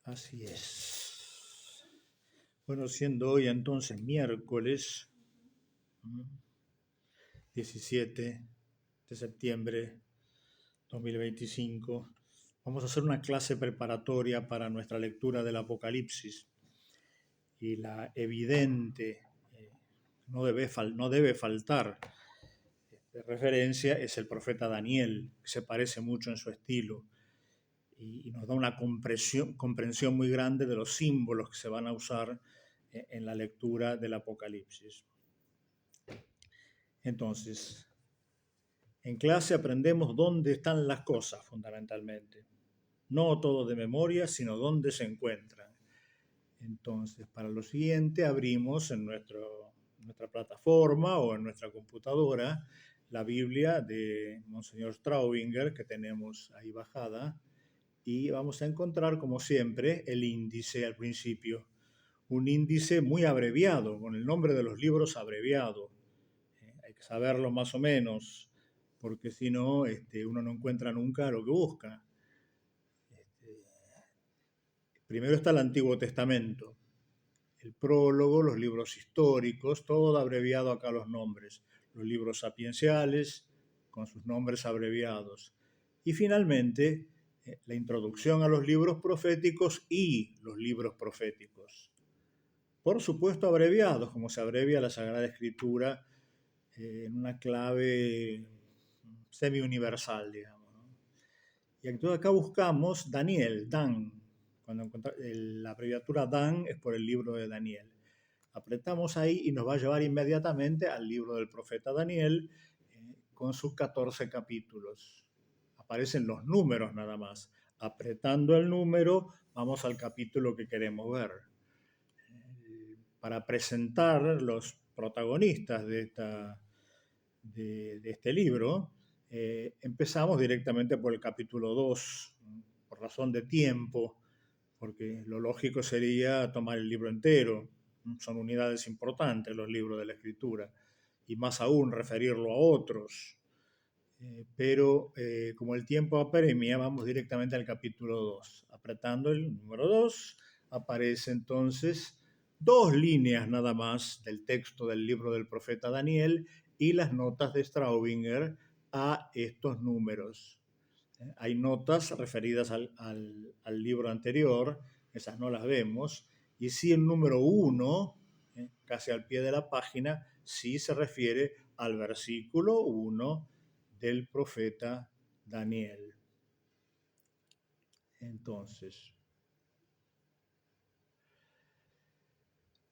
Así es. Bueno, siendo hoy entonces miércoles 17 de septiembre 2025, vamos a hacer una clase preparatoria para nuestra lectura del Apocalipsis. Y la evidente, no debe faltar de referencia es el profeta Daniel, que se parece mucho en su estilo y nos da una comprensión muy grande de los símbolos que se van a usar en la lectura del Apocalipsis. Entonces, en clase aprendemos dónde están las cosas fundamentalmente. No todo de memoria, sino dónde se encuentran. Entonces, para lo siguiente, abrimos en nuestra plataforma o en nuestra computadora la Biblia de Monseñor Straubinger, que tenemos ahí bajada, y vamos a encontrar, como siempre, el índice al principio. Un índice muy abreviado, con el nombre de los libros abreviado. Hay que saberlo más o menos, porque si no, uno no encuentra nunca lo que busca. Primero está el Antiguo Testamento, el prólogo, los libros históricos, todo abreviado acá los nombres. Los libros sapienciales, con sus nombres abreviados. Y finalmente, la introducción a los libros proféticos y los libros proféticos. Por supuesto abreviados, como se abrevia la Sagrada Escritura en una clave semi-universal, digamos, ¿no? Y entonces acá buscamos Daniel, Dan. Cuando la abreviatura Dan es por el libro de Daniel. Apretamos ahí y nos va a llevar inmediatamente al libro del profeta Daniel con sus 14 capítulos. Aparecen los números nada más. Apretando el número, vamos al capítulo que queremos ver. Para presentar los protagonistas de este libro, empezamos directamente por el capítulo 2, por razón de tiempo, porque lo lógico sería tomar el libro entero. Son unidades importantes los libros de la Escritura, y más aún referirlo a otros. Pero como el tiempo apremia, vamos directamente al capítulo 2. Apretando el número 2, aparece entonces 2 líneas nada más del texto del libro del profeta Daniel y las notas de Straubinger a estos números. Hay notas referidas al libro anterior, esas no las vemos, y sí el número 1, casi al pie de la página, sí se refiere al versículo 1 del profeta Daniel. Entonces,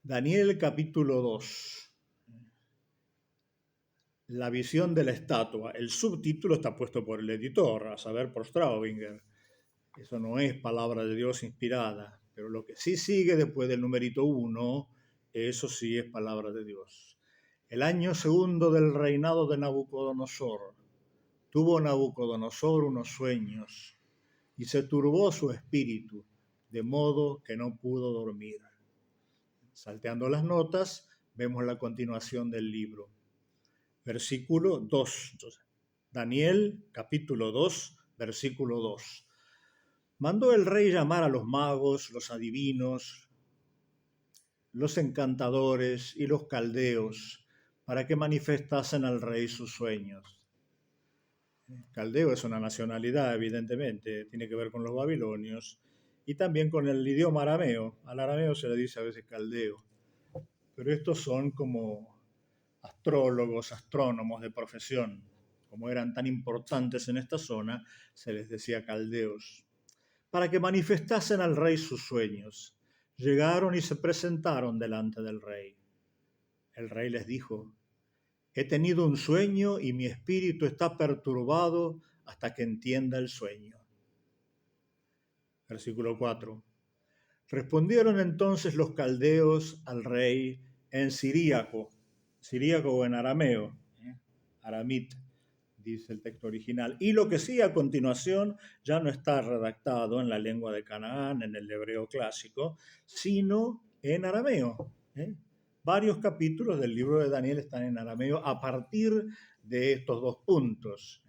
Daniel capítulo 2. La visión de la estatua. El subtítulo está puesto por el editor, a saber, por Straubinger. Eso no es palabra de Dios inspirada, pero lo que sí sigue después del numerito 1, eso sí es palabra de Dios. El año segundo del reinado de Nabucodonosor. Tuvo Nabucodonosor unos sueños y se turbó su espíritu, de modo que no pudo dormir. Salteando las notas, vemos la continuación del libro. Versículo 2. Daniel, capítulo 2, versículo 2. Mandó el rey llamar a los magos, los adivinos, los encantadores y los caldeos para que manifestasen al rey sus sueños. Caldeo es una nacionalidad, evidentemente, tiene que ver con los babilonios y también con el idioma arameo. Al arameo se le dice a veces caldeo, pero estos son como astrólogos, astrónomos de profesión. Como eran tan importantes en esta zona, se les decía caldeos. Para que manifestasen al rey sus sueños. Llegaron y se presentaron delante del rey. El rey les dijo: he tenido un sueño y mi espíritu está perturbado hasta que entienda el sueño. Versículo 4. Respondieron entonces los caldeos al rey en siríaco o en arameo, aramit, dice el texto original. Y lo que sigue a continuación ya no está redactado en la lengua de Canaán, en el hebreo clásico, sino en arameo. Varios capítulos del libro de Daniel están en arameo a partir de estos 2 puntos.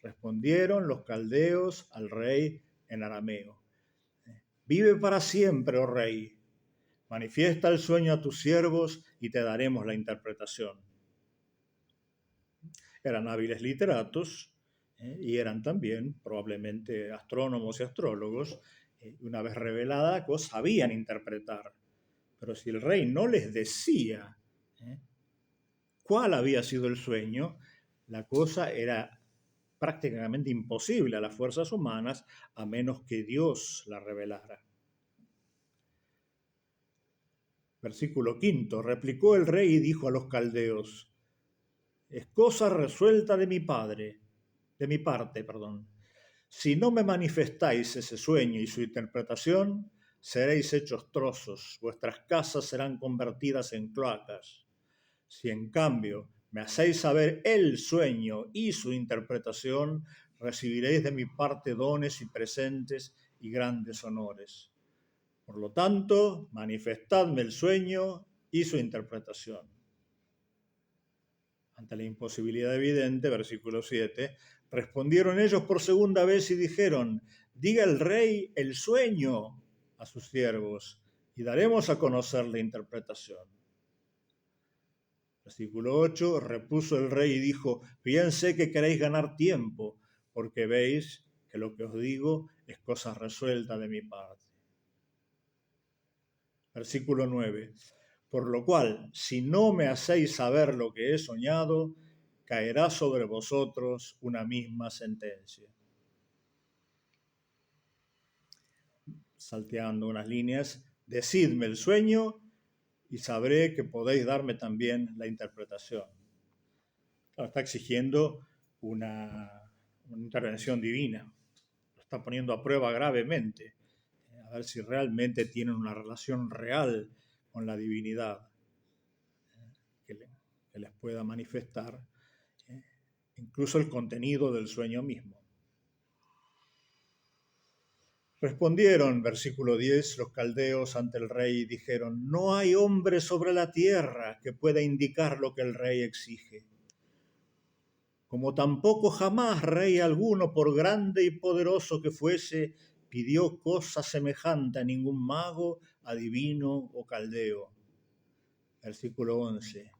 Respondieron los caldeos al rey en arameo. Vive para siempre, oh rey. Manifiesta el sueño a tus siervos y te daremos la interpretación. Eran hábiles literatos y eran también probablemente astrónomos y astrólogos. Una vez revelada la cosa, sabían interpretar. Pero si el rey no les decía cuál había sido el sueño, la cosa era prácticamente imposible a las fuerzas humanas a menos que Dios la revelara. Versículo 5. Replicó el rey y dijo a los caldeos: es cosa resuelta de mi parte. Si no me manifestáis ese sueño y su interpretación, seréis hechos trozos, vuestras casas serán convertidas en cloacas. Si en cambio me hacéis saber el sueño y su interpretación, recibiréis de mi parte dones y presentes y grandes honores. Por lo tanto, manifestadme el sueño y su interpretación. Ante la imposibilidad evidente, versículo 7, respondieron ellos por segunda vez y dijeron: diga el rey el sueño a sus siervos y daremos a conocer la interpretación. Versículo 8, repuso el rey y dijo: bien sé que queréis ganar tiempo, porque veis que lo que os digo es cosa resuelta de mi parte. Versículo 9, por lo cual, si no me hacéis saber lo que he soñado, caerá sobre vosotros una misma sentencia. Salteando unas líneas, decidme el sueño y sabré que podéis darme también la interpretación. Claro, está exigiendo una intervención divina, lo está poniendo a prueba gravemente, a ver si realmente tienen una relación real con la divinidad que les pueda manifestar incluso el contenido del sueño mismo. Respondieron, versículo 10, los caldeos ante el rey y dijeron: no hay hombre sobre la tierra que pueda indicar lo que el rey exige. Como tampoco jamás rey alguno, por grande y poderoso que fuese, pidió cosa semejante a ningún mago, adivino o caldeo. Versículo 11.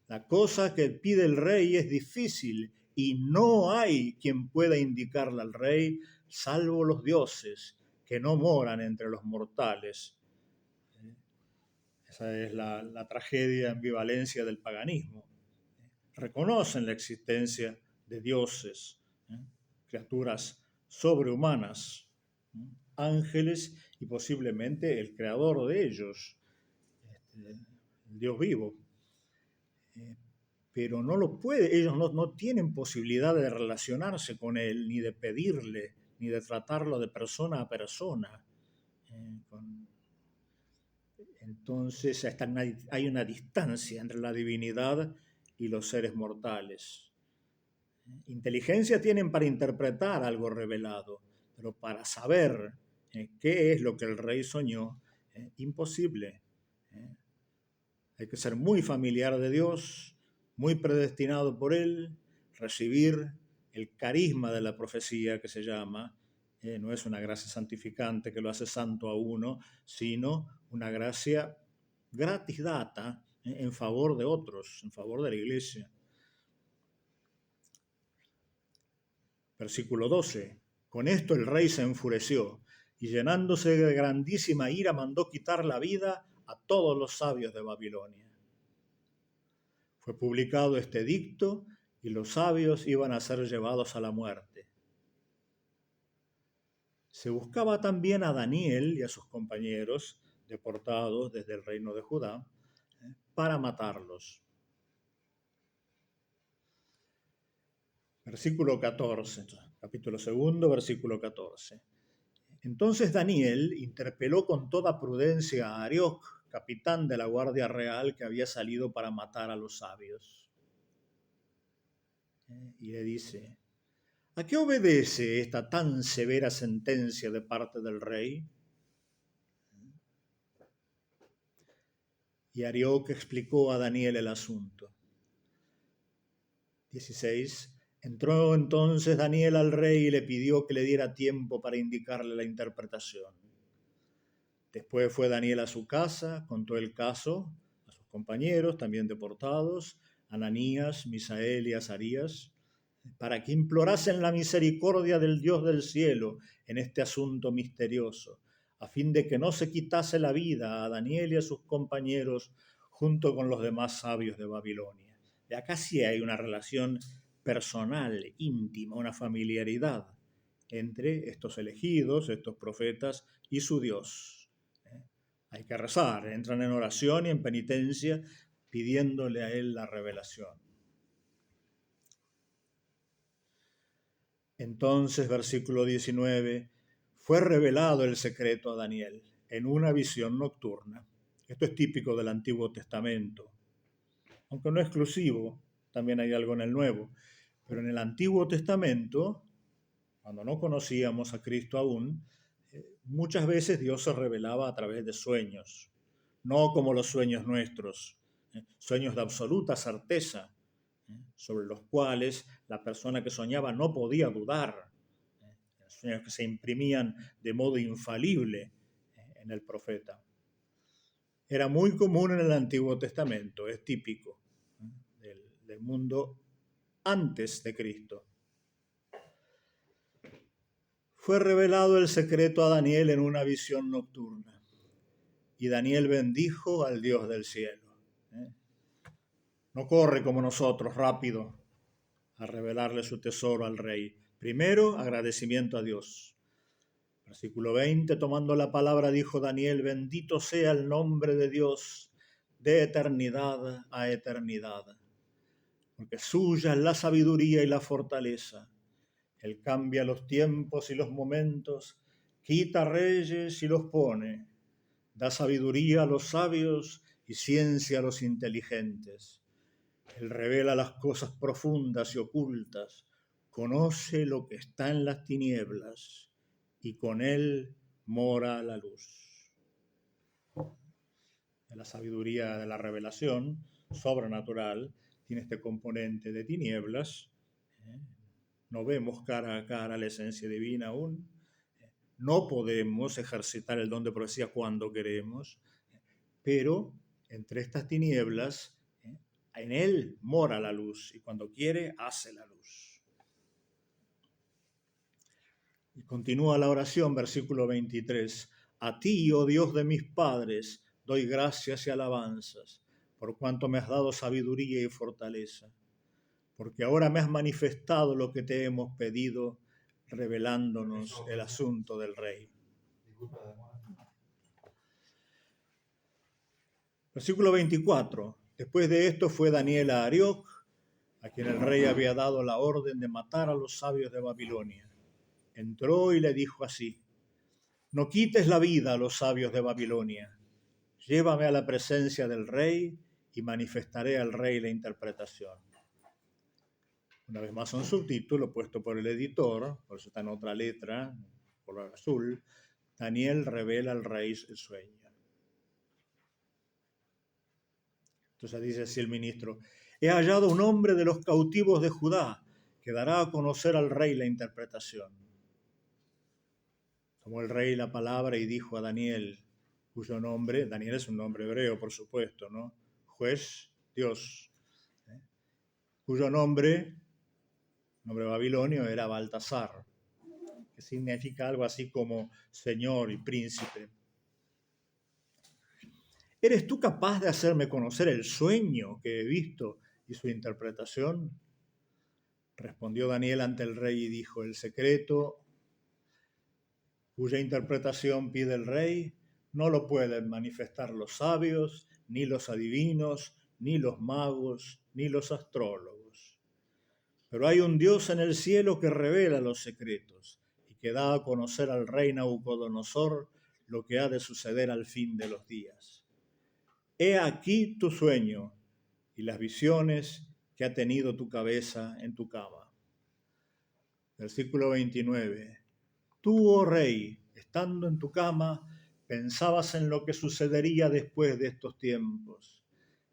La cosa que pide el rey es difícil y no hay quien pueda indicarla al rey, salvo los dioses que no moran entre los mortales. Esa es la tragedia, ambivalencia del paganismo. Reconocen la existencia de dioses, criaturas sobrehumanas, ángeles y posiblemente el creador de ellos, el Dios vivo. Pero no lo puede, ellos no tienen posibilidad de relacionarse con él, ni de pedirle, ni de tratarlo de persona a persona. Entonces hay una distancia entre la divinidad y los seres mortales. Inteligencia tienen para interpretar algo revelado, pero para saber qué es lo que el rey soñó, imposible. Hay que ser muy familiar de Dios, muy predestinado por él, recibir el carisma de la profecía que se llama, no es una gracia santificante que lo hace santo a uno, sino una gracia gratis data en favor de otros, en favor de la iglesia. Versículo 12. Con esto el rey se enfureció y llenándose de grandísima ira mandó quitar la vida a todos los sabios de Babilonia. Fue publicado este edicto y los sabios iban a ser llevados a la muerte. Se buscaba también a Daniel y a sus compañeros deportados desde el reino de Judá para matarlos. Versículo 14, capítulo 2, versículo 14. Entonces Daniel interpeló con toda prudencia a Arioc, capitán de la guardia real que había salido para matar a los sabios. Y le dice: ¿a qué obedece esta tan severa sentencia de parte del rey? Y Arioc explicó a Daniel el asunto. 16. Entró entonces Daniel al rey y le pidió que le diera tiempo para indicarle la interpretación. Después fue Daniel a su casa, contó el caso a sus compañeros, también deportados, Ananías, Misael y Azarías, para que implorasen la misericordia del Dios del cielo en este asunto misterioso, a fin de que no se quitase la vida a Daniel y a sus compañeros junto con los demás sabios de Babilonia. Y acá sí hay una relación personal, íntima, una familiaridad entre estos elegidos, estos profetas y su Dios. Hay que rezar, entran en oración y en penitencia pidiéndole a Él la revelación. Entonces, versículo 19, fue revelado el secreto a Daniel en una visión nocturna. Esto es típico del Antiguo Testamento, aunque no exclusivo, también hay algo en el Nuevo. Pero en el Antiguo Testamento, cuando no conocíamos a Cristo aún, muchas veces Dios se revelaba a través de sueños, no como los sueños nuestros, sueños de absoluta certeza, sobre los cuales la persona que soñaba no podía dudar, sueños que se imprimían de modo infalible en el profeta. Era muy común en el Antiguo Testamento, es típico del mundo antes de Cristo. Fue revelado el secreto a Daniel en una visión nocturna, y Daniel bendijo al Dios del cielo. No corre como nosotros rápido a revelarle su tesoro al rey. Primero, agradecimiento a Dios. Versículo 20, tomando la palabra, dijo Daniel, bendito sea el nombre de Dios de eternidad a eternidad, porque suya es la sabiduría y la fortaleza. Él cambia los tiempos y los momentos, quita reyes y los pone, da sabiduría a los sabios y ciencia a los inteligentes. Él revela las cosas profundas y ocultas, conoce lo que está en las tinieblas y con él mora la luz. La sabiduría de la revelación sobrenatural tiene este componente de tinieblas. No vemos cara a cara la esencia divina aún. No podemos ejercitar el don de profecía cuando queremos, pero entre estas tinieblas, en él mora la luz y cuando quiere hace la luz. Y continúa la oración, versículo 23. A ti, oh Dios de mis padres, doy gracias y alabanzas, por cuanto me has dado sabiduría y fortaleza, porque ahora me has manifestado lo que te hemos pedido, revelándonos el asunto del rey. Versículo 24. Después de esto fue Daniel a Arioc, a quien el rey había dado la orden de matar a los sabios de Babilonia. Entró y le dijo así: no quites la vida a los sabios de Babilonia. Llévame a la presencia del rey y manifestaré al rey la interpretación. Una vez más un subtítulo puesto por el editor, por eso está en otra letra, color azul. Daniel revela al rey el sueño. Entonces dice así el ministro: he hallado un hombre de los cautivos de Judá que dará a conocer al rey la interpretación. Tomó el rey la palabra y dijo a Daniel, cuyo nombre, Daniel es un nombre hebreo, por supuesto, ¿no? Juez, Dios, cuyo nombre babilonio era Baltasar, que significa algo así como señor y príncipe. ¿Eres tú capaz de hacerme conocer el sueño que he visto y su interpretación? Respondió Daniel ante el rey y dijo: el secreto cuya interpretación pide el rey no lo pueden manifestar los sabios, ni los adivinos, ni los magos, ni los astrólogos. Pero hay un Dios en el cielo que revela los secretos y que da a conocer al rey Nabucodonosor lo que ha de suceder al fin de los días. He aquí tu sueño y las visiones que ha tenido tu cabeza en tu cama. Versículo 29. Tú, oh rey, estando en tu cama, pensabas en lo que sucedería después de estos tiempos.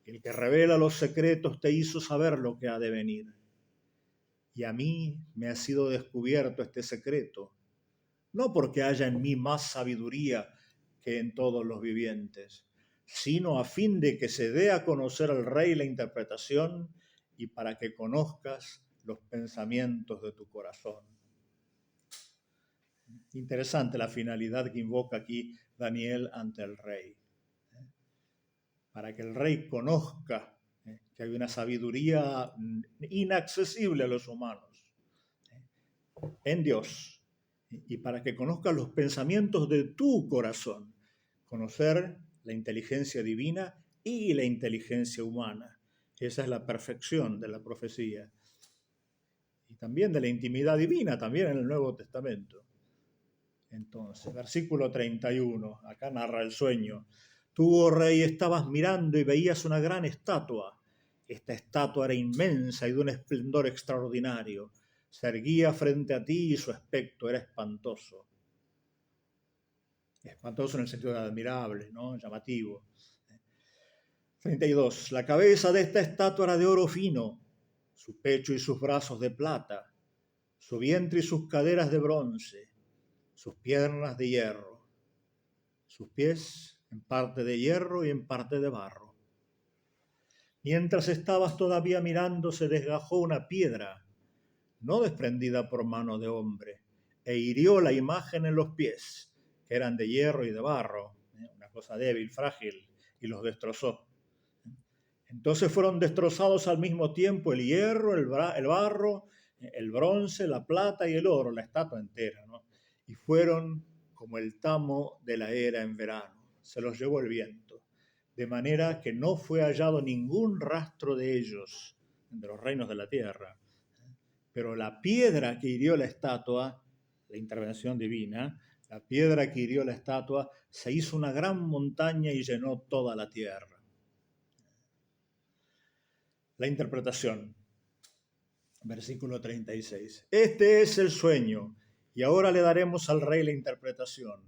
El que revela los secretos te hizo saber lo que ha de venir. Y a mí me ha sido descubierto este secreto, no porque haya en mí más sabiduría que en todos los vivientes, sino a fin de que se dé a conocer al Rey la interpretación y para que conozcas los pensamientos de tu corazón. Interesante la finalidad que invoca aquí Daniel ante el Rey. Para que el Rey conozca que hay una sabiduría inaccesible a los humanos en Dios, y para que conozcas los pensamientos de tu corazón, conocer la inteligencia divina y la inteligencia humana. Esa es la perfección de la profecía. Y también de la intimidad divina, también en el Nuevo Testamento. Entonces, versículo 31, acá narra el sueño. Tú, oh rey, estabas mirando y veías una gran estatua. Esta estatua era inmensa y de un esplendor extraordinario. Se erguía frente a ti y su aspecto era espantoso. Espantoso en el sentido de admirable, ¿no? Llamativo. 32. La cabeza de esta estatua era de oro fino, su pecho y sus brazos de plata, su vientre y sus caderas de bronce, sus piernas de hierro, sus pies en parte de hierro y en parte de barro. Mientras estabas todavía mirando, se desgajó una piedra, no desprendida por mano de hombre, e hirió la imagen en los pies, que eran de hierro y de barro, una cosa débil, frágil, y los destrozó. Entonces fueron destrozados al mismo tiempo el hierro, el barro, el bronce, la plata y el oro, la estatua entera, ¿no? Y fueron como el tamo de la era en verano, se los llevó el viento, de manera que no fue hallado ningún rastro de ellos, de los reinos de la tierra. Pero la piedra que hirió la estatua, la intervención divina, la piedra que hirió la estatua se hizo una gran montaña y llenó toda la tierra. La interpretación, versículo 36. Este es el sueño, y ahora le daremos al rey la interpretación.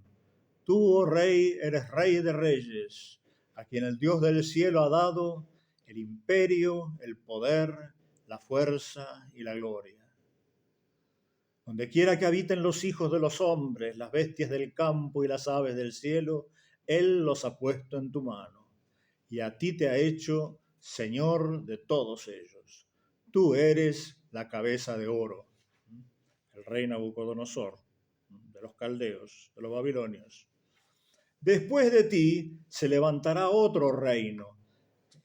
Tú, oh rey, eres rey de reyes, a quien el Dios del cielo ha dado el imperio, el poder, la fuerza y la gloria. Donde quiera que habiten los hijos de los hombres, las bestias del campo y las aves del cielo, Él los ha puesto en tu mano, y a ti te ha hecho Señor de todos ellos. Tú eres la cabeza de oro, el rey Nabucodonosor, de los caldeos, de los babilonios. Después de ti se levantará otro reino.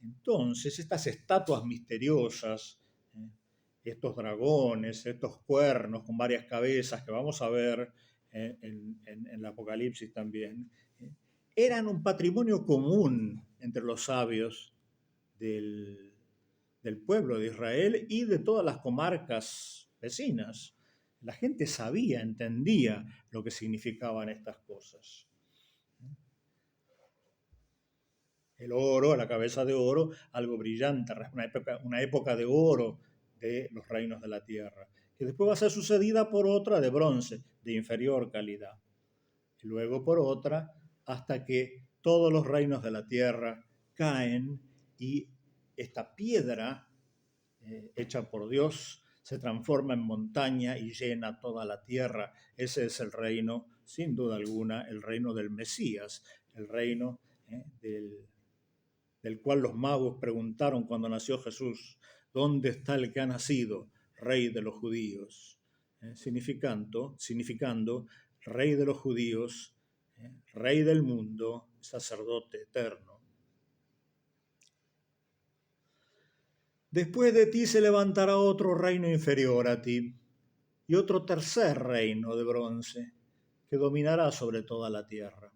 Entonces, estas estatuas misteriosas, estos dragones, estos cuernos con varias cabezas que vamos a ver en el Apocalipsis también, eran un patrimonio común entre los sabios del pueblo de Israel y de todas las comarcas vecinas. La gente sabía, entendía lo que significaban estas cosas. El oro, la cabeza de oro, algo brillante, una época de oro de los reinos de la tierra, que después va a ser sucedida por otra de bronce, de inferior calidad, y luego por otra, hasta que todos los reinos de la tierra caen y esta piedra hecha por Dios se transforma en montaña y llena toda la tierra. Ese es el reino, sin duda alguna, el reino del Mesías, el reino del cual los magos preguntaron cuando nació Jesús: ¿dónde está el que ha nacido, rey de los judíos? Significando rey de los judíos, rey del mundo, sacerdote eterno. Después de ti se levantará otro reino inferior a ti, y otro tercer reino de bronce, que dominará sobre toda la tierra.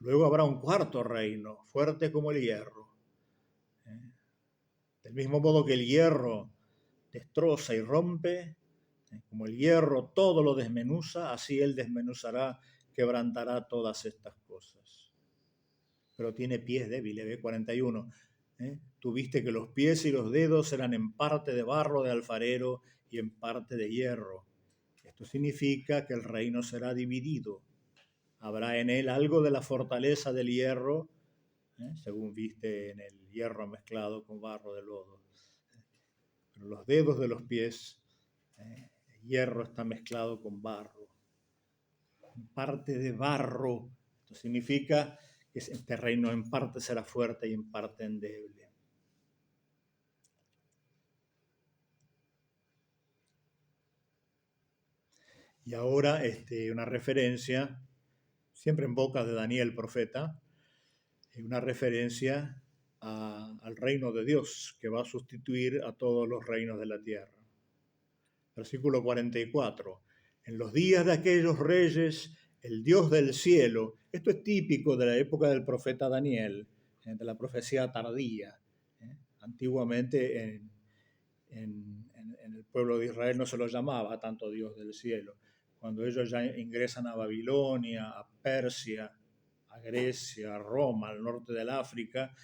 Luego habrá un cuarto reino, fuerte como el hierro. Del mismo modo que el hierro destroza y rompe, como el hierro todo lo desmenuza, así él desmenuzará, quebrantará todas estas cosas. Pero tiene pies débiles, ¿ve? 41. Tú viste que los pies y los dedos eran en parte de barro de alfarero y en parte de hierro. Esto significa que el reino será dividido. Habrá en él algo de la fortaleza del hierro, según viste en el hierro mezclado con barro de lodo. Pero los dedos de los pies, el hierro está mezclado con barro. Parte de barro Esto significa que este reino en parte será fuerte y en parte endeble. Y ahora una referencia, siempre en boca de Daniel, profeta, una referencia al reino de Dios, que va a sustituir a todos los reinos de la tierra. Versículo 44. En los días de aquellos reyes, el Dios del cielo, esto es típico de la época del profeta Daniel, de la profecía tardía. Antiguamente en el pueblo de Israel no se lo llamaba tanto Dios del cielo. Cuando ellos ya ingresan a Babilonia, a Persia, a Grecia, a Roma, al norte del África,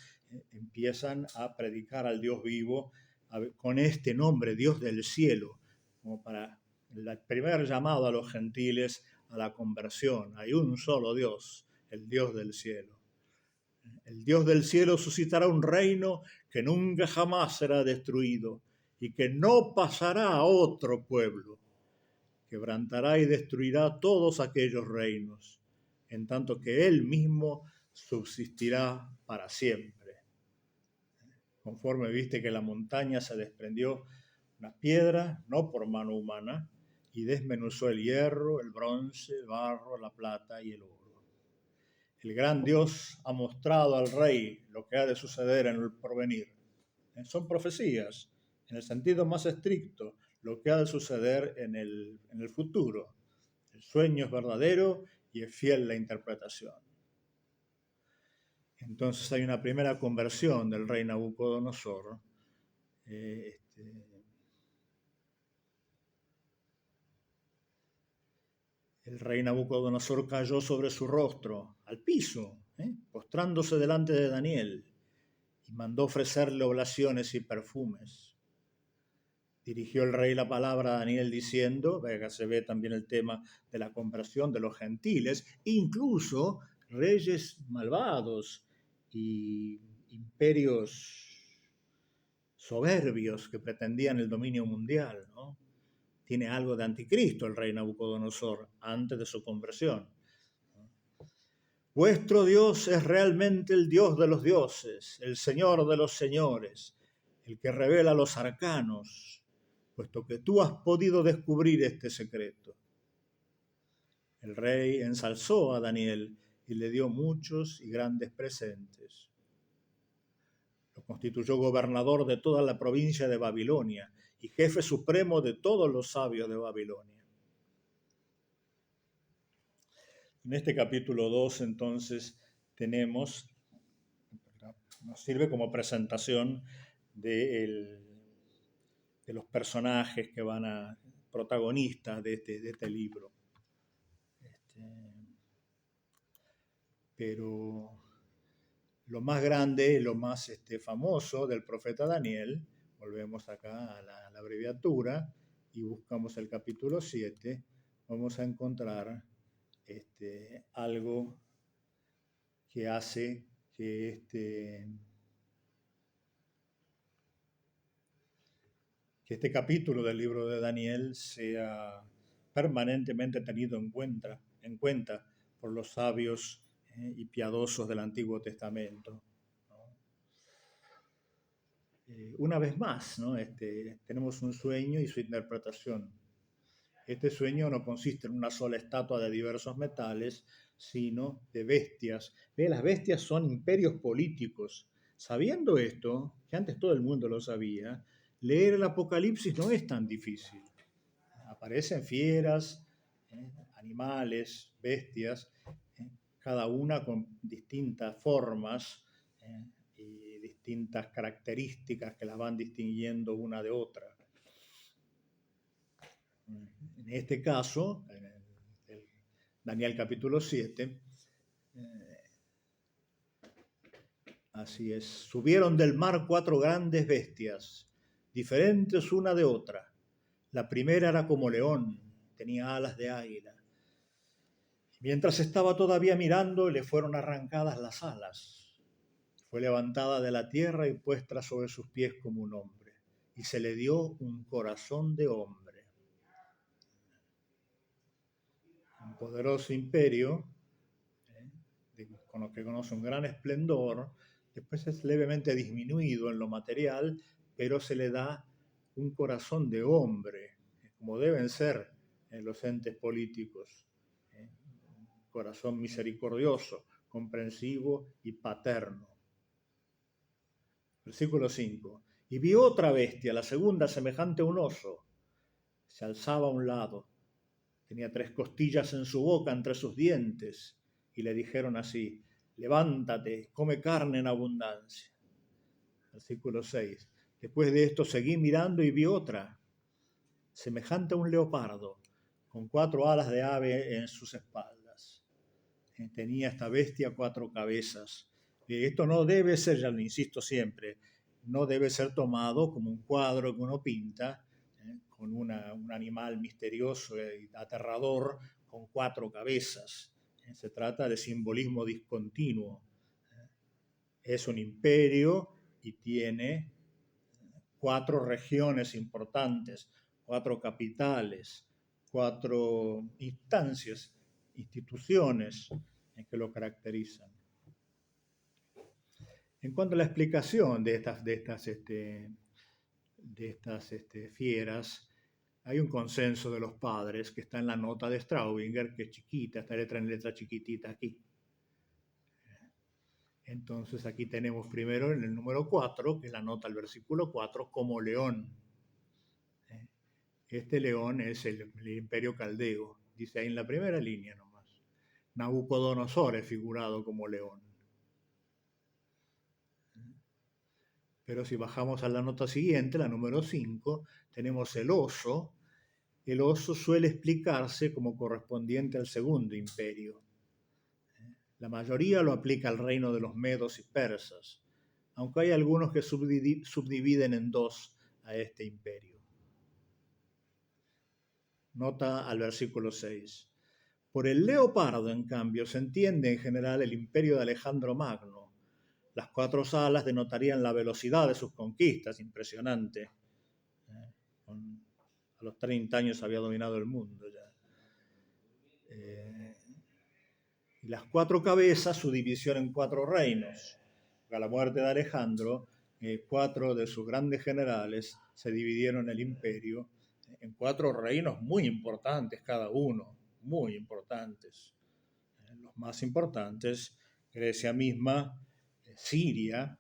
empiezan a predicar al Dios vivo con este nombre, Dios del cielo, como para el primer llamado a los gentiles a la conversión. Hay un solo Dios, el Dios del cielo. El Dios del cielo suscitará un reino que nunca jamás será destruido y que no pasará a otro pueblo. Quebrantará y destruirá todos aquellos reinos, en tanto que Él mismo subsistirá para siempre. Conforme viste que la montaña se desprendió una piedra, no por mano humana, y desmenuzó el hierro, el bronce, el barro, la plata y el oro. El gran Dios ha mostrado al rey lo que ha de suceder en el porvenir. Son profecías, en el sentido más estricto, lo que ha de suceder en el futuro. El sueño es verdadero y es fiel la interpretación. Entonces hay una primera conversión del rey Nabucodonosor. El rey Nabucodonosor cayó sobre su rostro, al piso, postrándose delante de Daniel, y mandó ofrecerle oblaciones y perfumes. Dirigió el rey la palabra a Daniel diciendo, acá se ve también el tema de la conversión de los gentiles, incluso reyes malvados y imperios soberbios que pretendían el dominio mundial, ¿no? Tiene algo de anticristo el rey Nabucodonosor antes de su conversión. Vuestro Dios es realmente el Dios de los dioses, el Señor de los señores, el que revela los arcanos, puesto que tú has podido descubrir este secreto. El rey ensalzó a Daniel y le dio muchos y grandes presentes. Lo constituyó gobernador de toda la provincia de Babilonia y jefe supremo de todos los sabios de Babilonia. En este capítulo 2, entonces, nos sirve como presentación de los personajes que van a protagonistas de este libro. Pero lo más grande, lo más famoso del profeta Daniel, volvemos acá a la abreviatura y buscamos el capítulo 7, vamos a encontrar algo que hace que este capítulo del libro de Daniel sea permanentemente tenido en cuenta por los sabios y piadosos del Antiguo Testamento, ¿no? Una vez más, ¿no? Tenemos un sueño y su interpretación. Este sueño no consiste en una sola estatua de diversos metales, sino de bestias. Las bestias son imperios políticos. Sabiendo esto, que antes todo el mundo lo sabía, leer el Apocalipsis no es tan difícil. Aparecen fieras, animales, bestias, cada una con distintas formas y distintas características que las van distinguiendo una de otra. En este caso, en Daniel capítulo 7, así es, subieron del mar 4 grandes bestias, diferentes una de otra. La primera era como león, tenía alas de águila. Mientras estaba todavía mirando, le fueron arrancadas las alas. Fue levantada de la tierra y puesta sobre sus pies como un hombre, y se le dio un corazón de hombre. Un poderoso imperio que conoce un gran esplendor, después es levemente disminuido en lo material, pero se le da un corazón de hombre, como deben ser los entes políticos, un corazón misericordioso, comprensivo y paterno. Versículo 5. Y vi otra bestia, la segunda, semejante a un oso. Se alzaba a un lado. Tenía 3 costillas en su boca entre sus dientes. Y le dijeron así: levántate, come carne en abundancia. Versículo 6. Después de esto seguí mirando y vi otra, semejante a un leopardo, con 4 alas de ave en sus espaldas. Tenía esta bestia 4 cabezas. Esto no debe ser, ya lo insisto siempre, no debe ser tomado como un cuadro que uno pinta, con un animal misterioso y aterrador con 4 cabezas. Se trata de simbolismo discontinuo. Es un imperio y tiene 4 regiones importantes, 4 capitales, 4 instancias, instituciones que lo caracterizan. En cuanto a la explicación de estas fieras, hay un consenso de los padres que está en la nota de Straubinger, que es chiquita, esta letra en letra chiquitita aquí. Entonces aquí tenemos primero en el número 4, que es la nota al versículo 4, como león. Este león es el imperio caldeo, dice ahí en la primera línea nomás. Nabucodonosor es figurado como león. Pero si bajamos a la nota siguiente, la número 5, tenemos el oso. El oso suele explicarse como correspondiente al segundo imperio. La mayoría lo aplica al reino de los medos y persas, aunque hay algunos que subdividen en 2 a este imperio. Nota al versículo 6. Por el leopardo, en cambio, se entiende en general el imperio de Alejandro Magno. Las 4 alas denotarían la velocidad de sus conquistas, impresionante. A los 30 años había dominado el mundo ya. Y las 4 cabezas, su división en 4 reinos. A la muerte de Alejandro, 4 de sus grandes generales se dividieron el imperio en 4 reinos muy importantes cada uno, muy importantes. Los más importantes, Grecia misma, Siria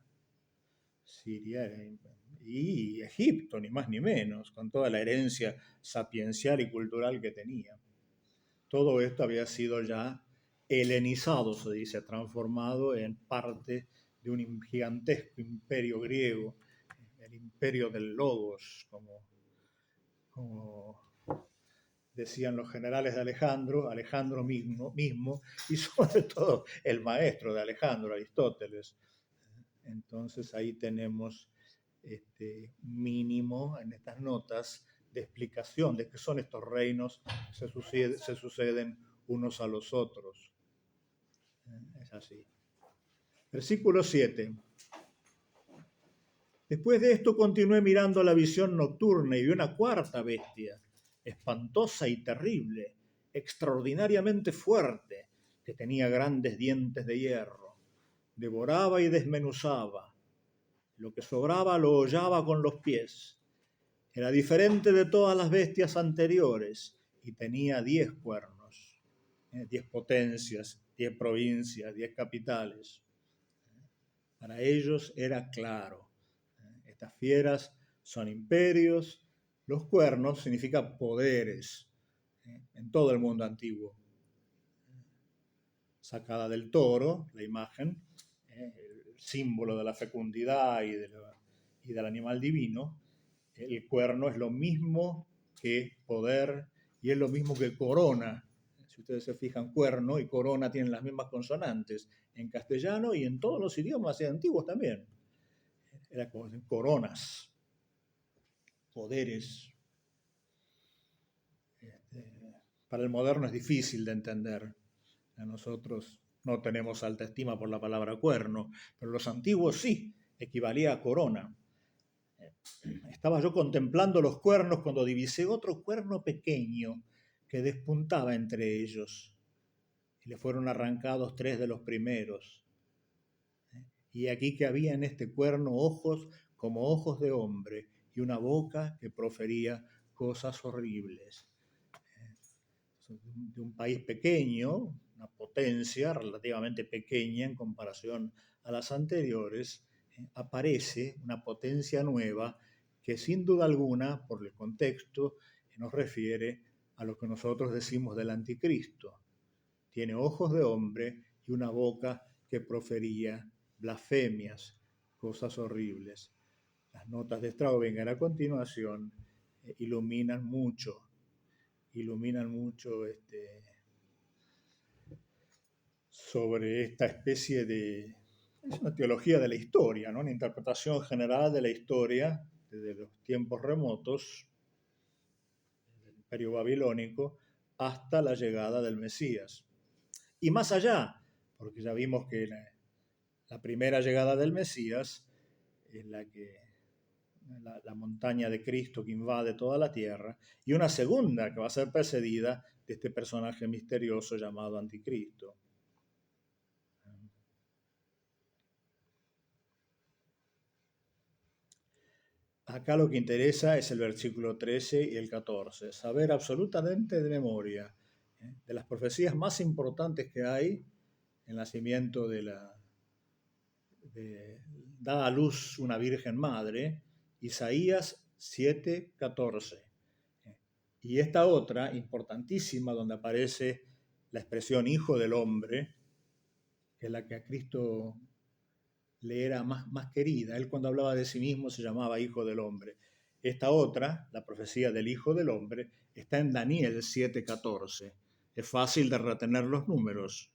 y Egipto, ni más ni menos, con toda la herencia sapiencial y cultural que tenía. Todo esto había sido ya helenizado, se dice, transformado en parte de un gigantesco imperio griego, el imperio del Logos, como decían los generales de Alejandro mismo, y sobre todo el maestro de Alejandro, Aristóteles. Entonces ahí tenemos mínimo en estas notas de explicación de qué son estos reinos que se suceden unos a los otros. Es así. Versículo 7. Después de esto continué mirando la visión nocturna y vi una 4ª bestia, espantosa y terrible, extraordinariamente fuerte, que tenía grandes dientes de hierro. Devoraba y desmenuzaba. Lo que sobraba lo hollaba con los pies. Era diferente de todas las bestias anteriores y tenía 10 cuernos, 10 potencias, 10 provincias, 10 capitales. Para ellos era claro. Estas fieras son imperios. Los cuernos significan poderes en todo el mundo antiguo. Sacada del toro, la imagen, el símbolo de la fecundidad y del animal divino. El cuerno es lo mismo que poder y es lo mismo que corona. Si ustedes se fijan, cuerno y corona tienen las mismas consonantes en castellano y en todos los idiomas antiguos también. Era como coronas, poderes. Para el moderno es difícil de entender. A nosotros no tenemos alta estima por la palabra cuerno, pero los antiguos sí, equivalía a corona. Estaba yo contemplando los cuernos cuando divisé otro cuerno pequeño que despuntaba entre ellos. y le fueron arrancados 3 de los primeros. Y aquí que había en este cuerno ojos como ojos de hombre y una boca que profería cosas horribles. De un país pequeño, una potencia relativamente pequeña en comparación a las anteriores, aparece una potencia nueva que sin duda alguna, por el contexto, nos refiere a lo que nosotros decimos del anticristo. Tiene ojos de hombre y una boca que profería blasfemias, cosas horribles. Las notas de Straubinger a continuación iluminan mucho sobre esta especie de... Es una teología de la historia, ¿no? Una interpretación general de la historia desde los tiempos remotos del Imperio Babilónico hasta la llegada del Mesías. Y más allá, porque ya vimos que la primera llegada del Mesías es la montaña de Cristo que invade toda la tierra, y una segunda que va a ser precedida de este personaje misterioso llamado Anticristo. Acá lo que interesa es el versículo 13 y el 14, saber absolutamente de memoria de las profecías más importantes que hay, el nacimiento da a luz una virgen madre, Isaías 7:14. Y esta otra, importantísima, donde aparece la expresión hijo del hombre, que es la que a Cristo le era más querida. Él cuando hablaba de sí mismo se llamaba hijo del hombre. Esta otra, la profecía del hijo del hombre, está en Daniel 7:14. Es fácil de retener los números.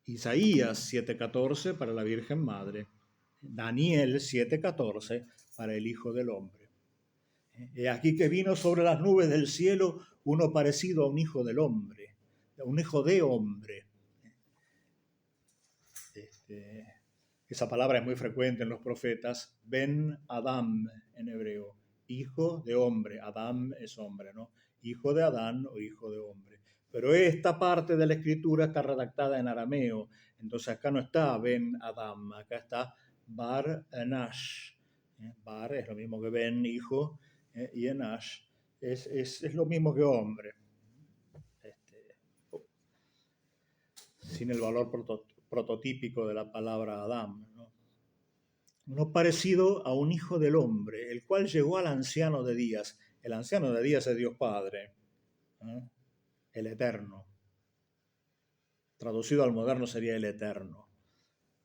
Isaías 7:14 para la Virgen Madre. Daniel 7:14 para el hijo del hombre. He aquí que vino sobre las nubes del cielo uno parecido a un hijo del hombre, un hijo de hombre. Esa palabra es muy frecuente en los profetas, Ben Adam en hebreo, hijo de hombre, Adam es hombre, ¿no? Hijo de Adán o hijo de hombre. Pero esta parte de la escritura está redactada en arameo, entonces acá no está Ben Adam, acá está Bar Enash. Bar es lo mismo que Ben, hijo, y Enash es lo mismo que hombre. Sin el valor prototípico de la palabra Adán, ¿no? Uno parecido a un hijo del hombre, el cual llegó al anciano de días. El anciano de días es Dios Padre, ¿eh? El eterno. Traducido al moderno sería el eterno,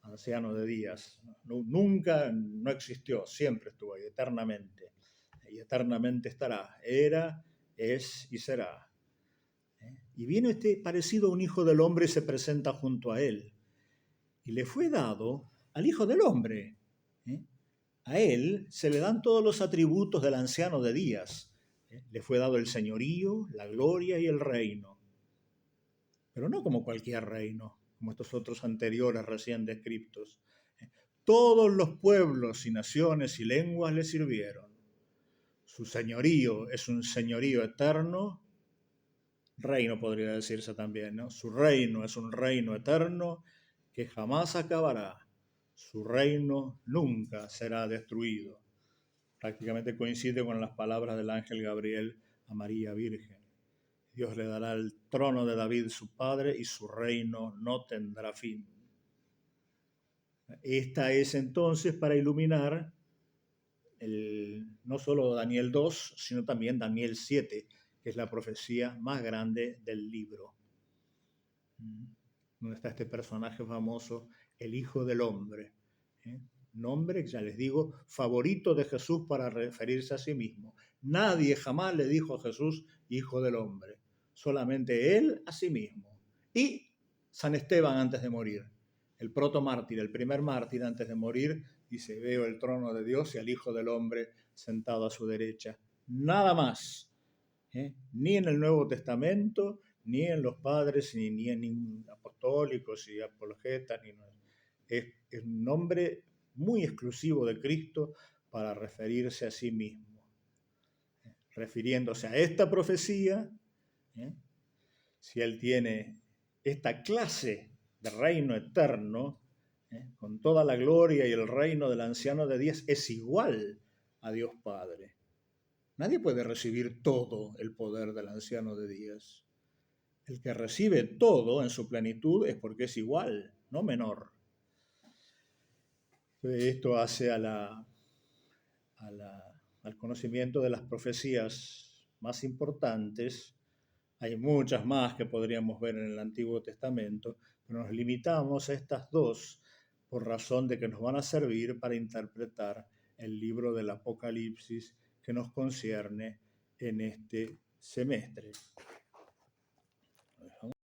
anciano de días. Nunca no existió, siempre estuvo ahí, eternamente. Y eternamente estará. Era, es y será. Y viene este parecido a un hijo del hombre y se presenta junto a él. Y le fue dado al hijo del hombre. A él se le dan todos los atributos del anciano de días. Le fue dado el señorío, la gloria y el reino. Pero no como cualquier reino, como estos otros anteriores recién descritos. Todos los pueblos y naciones y lenguas le sirvieron. Su señorío es un señorío eterno. Reino podría decirse también, ¿no? Su reino es un reino eterno que jamás acabará. Su reino nunca será destruido. Prácticamente coincide con las palabras del ángel Gabriel a María Virgen. Dios le dará el trono de David su padre y su reino no tendrá fin. Esta es entonces para iluminar no solo Daniel 2, sino también Daniel 7, que es la profecía más grande del libro. Donde está este personaje famoso, el Hijo del Hombre. Nombre, ya les digo, favorito de Jesús para referirse a sí mismo. Nadie jamás le dijo a Jesús Hijo del Hombre, solamente él a sí mismo. Y San Esteban antes de morir, el protomártir, el primer mártir antes de morir, dice, veo el trono de Dios y al Hijo del Hombre sentado a su derecha. Nada más. Ni en el Nuevo Testamento, ni en los padres, ni en apostólicos y apologetas, es un nombre muy exclusivo de Cristo para referirse a sí mismo. Refiriéndose a esta profecía, si él tiene esta clase de reino eterno, con toda la gloria y el reino del anciano de días, es igual a Dios Padre. Nadie puede recibir todo el poder del anciano de días. El que recibe todo en su plenitud es porque es igual, no menor. Entonces, esto hace al conocimiento de las profecías más importantes. Hay muchas más que podríamos ver en el Antiguo Testamento, pero nos limitamos a estas dos por razón de que nos van a servir para interpretar el libro del Apocalipsis que nos concierne en este semestre.